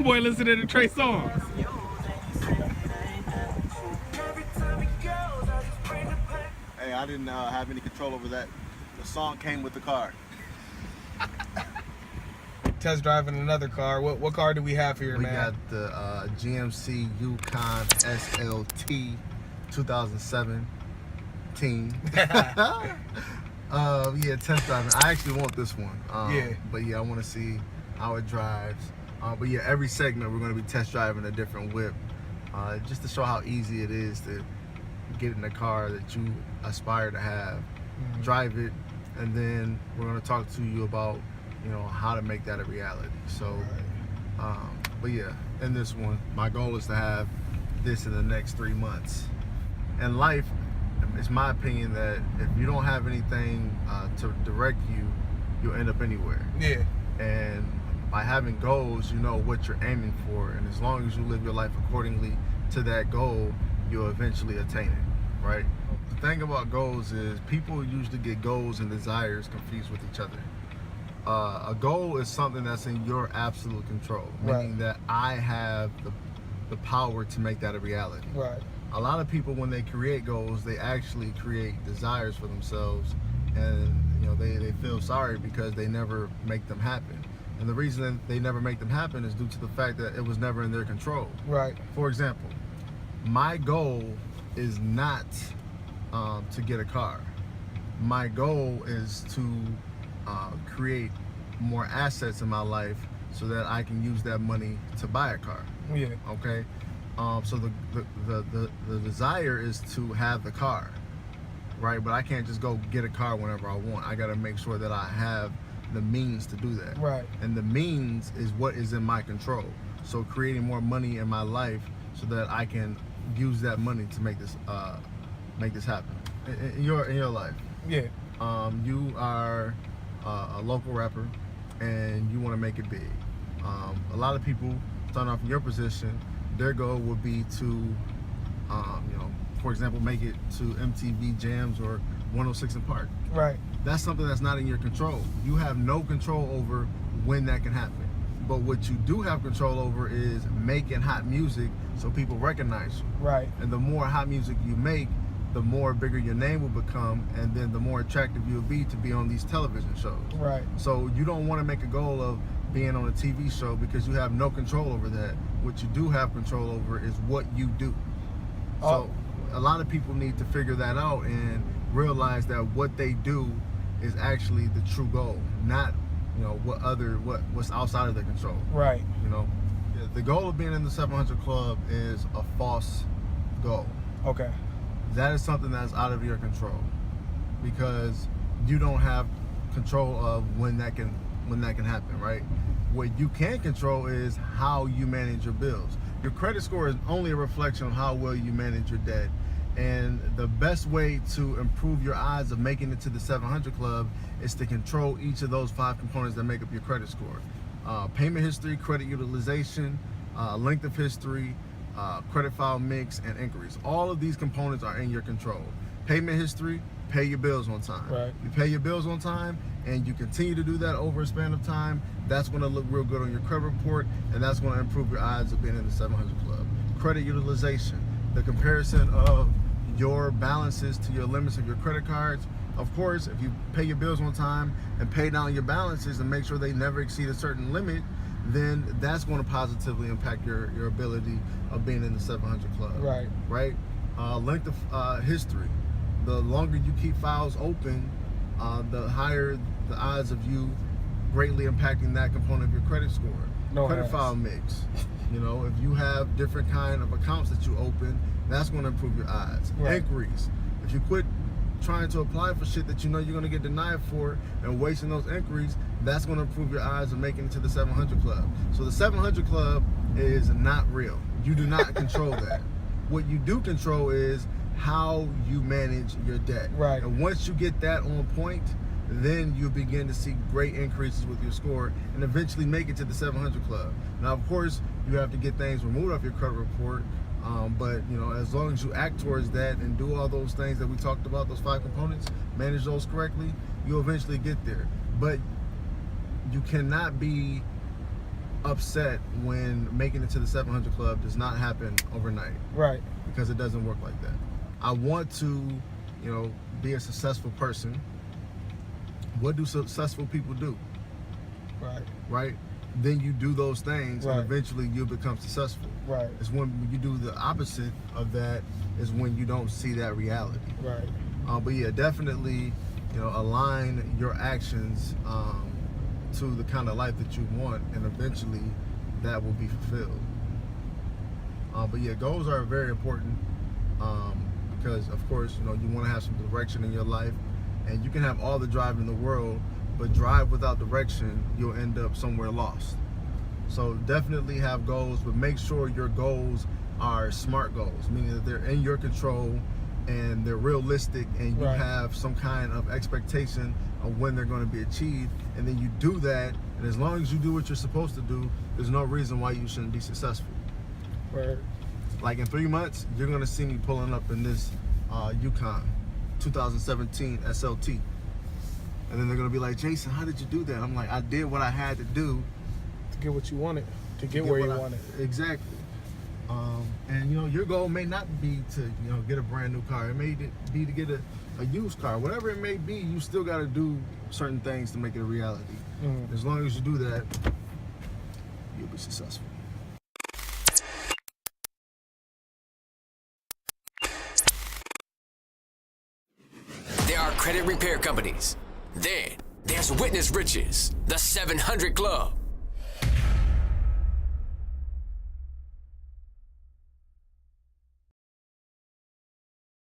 Boy, listening to Trey Songz. Hey, I didn't have any control over that. The song came with the car. Test driving another car. What car do we have here, We man? got the GMC Yukon SLT 2017. Yeah, test driving. I actually want this one. Yeah. But yeah, I want to see how it drives. But yeah, every segment we're going to be test driving a different whip, just to show how easy it is to get in a car that you aspire to have, drive it, and then we're going to talk to you about, how to make that a reality. So, but yeah, in this one, my goal is to have this in the next 3 months. In life, it's my opinion that if you don't have anything to direct you, you'll end up anywhere. Yeah. And by having goals, you know what you're aiming for, and as long as you live your life accordingly to that goal, you'll eventually attain it, right? The thing about goals is people usually get goals and desires confused with each other. A goal is something that's in your absolute control, meaning that I have the power to make that a reality. Right. A lot of people, when they create goals, they actually create desires for themselves, and they feel sorry because they never make them happen. And the reason they never make them happen is due to the fact that it was never in their control. Right. For example, my goal is not to get a car. My goal is to create more assets in my life so that I can use that money to buy a car. Yeah. Okay. So the desire is to have the car, right? But I can't just go get a car whenever I want. I got to make sure that I have the means to do that. Right. And the means is what is in my control. So creating more money in my life so that I can use that money to make this happen in your life. Yeah. You are a local rapper and you want to make it big. A lot of people starting off in your position, their goal would be to, for example, make it to MTV Jams or 106 in Park. Right. That's something that's not in your control. You have no control over when that can happen. But what you do have control over is making hot music so people recognize you. Right. And the more hot music you make, the more bigger your name will become, and then the more attractive you'll be to be on these television shows. Right. So you don't want to make a goal of being on a TV show because you have no control over that. What you do have control over is what you do. So a lot of people need to figure that out and realize that what they do is actually the true goal, not what's outside of their control. Right. The goal of being in the 700 Club is a false goal. Okay. That is something that's out of your control because you don't have control of when that can happen, right? What you can control is how you manage your bills. Your credit score is only a reflection of how well you manage your debt. And the best way to improve your odds of making it to the 700 Club is to control each of those 5 components that make up your credit score. Payment history, credit utilization, length of history, credit file mix, and inquiries. All of these components are in your control. Payment history, pay your bills on time. Right. You pay your bills on time and you continue to do that over a span of time, that's going to look real good on your credit report, and that's going to improve your odds of being in the 700 Club. Credit utilization, the comparison of your balances to your limits of your credit cards. Of course, if you pay your bills on time and pay down your balances and make sure they never exceed a certain limit, then that's going to positively impact your ability of being in the 700 Club. Right. Right? Length of history. The longer you keep files open, the higher the odds of you greatly impacting that component of your credit score. No credit ass. file mix. If you have different kind of accounts that you open, that's going to improve your odds. Right. Inquiries. If you quit trying to apply for shit that you know you're going to get denied for and wasting those inquiries, that's going to improve your odds of making it to the 700 Club. So the 700 Club is not real. You do not control that. What you do control is how you manage your debt. Right. And once you get that on point, then you begin to see great increases with your score and eventually make it to the 700 Club. Now, of course, you have to get things removed off your credit report, but as long as you act towards that and do all those things that we talked about, those 5 components, manage those correctly, you'll eventually get there. But you cannot be upset when making it to the 700 Club does not happen overnight, Right. because it doesn't work like that. I want to, be a successful person. What do successful people do? Right. Right? Then you do those things, Right. and eventually you become successful. Right. It's when you do the opposite of that is when you don't see that reality. Right. But yeah, definitely, align your actions to the kind of life that you want, and eventually that will be fulfilled. But yeah, goals are very important because, of course, you want to have some direction in your life, and you can have all the drive in the world, but drive without direction, you'll end up somewhere lost. So definitely have goals, but make sure your goals are smart goals, meaning that they're in your control and they're realistic, and you Right. have some kind of expectation of when they're going to be achieved, and then you do that, and as long as you do what you're supposed to do, there's no reason why you shouldn't be successful. Right. Like in 3 months, you're going to see me pulling up in this Yukon 2017 SLT, and then they're going to be like, Jason, how did you do that? I'm like, I did what I had to do To get what you wanted. To get where you wanted. Exactly. And your goal may not be to get a brand new car. It may be to get a used car. Whatever it may be, you still got to do certain things to make it a reality. Mhm. As long as you do that, you'll be successful. There are credit repair companies. Then there's Witness Riches, the 700 Club.